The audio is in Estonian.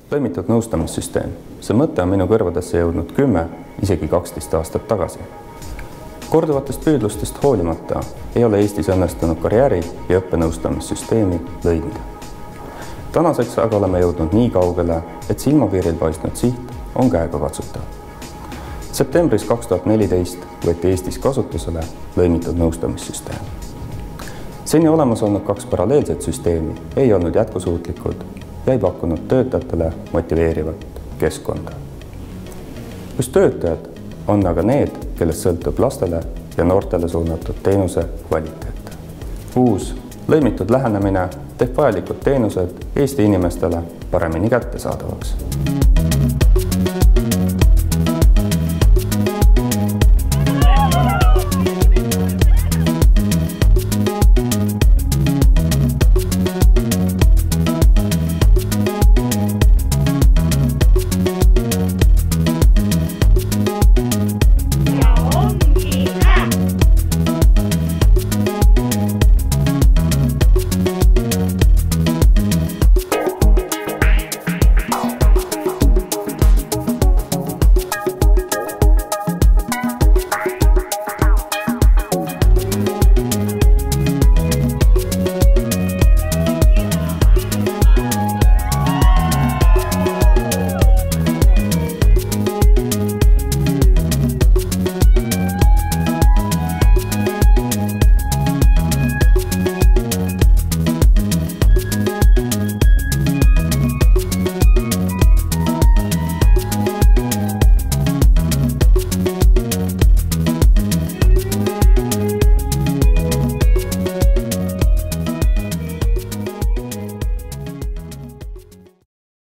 Lõimitud nõustamissüsteem. See mõte on minu kõrvadesse jõudnud 10, isegi 12 aastat tagasi. Korduvatest püüdlustest hoolimata ei ole Eestis õnnestunud karjääri- ja õppenõustamissüsteemi lõimida. Tänaseks aga oleme jõudnud nii kaugele, et silmapiiril paistnud siht on käegakatsutav. Septembris 2014 võeti Eestis kasutusele lõimitud nõustamissüsteem. Seni olemas olnud 2 paralleelset süsteemi ei olnud jätkusuutlikud ja ei pakkunud töötajatele motiveerivat keskkonda. Just töötajad on aga need, kellest sõltub lastele ja noortele suunatud teenuse kvaliteet. Uus lõimitud lähenemine teeb vajalikud teenused Eesti inimestele paremini kättesaadavaks.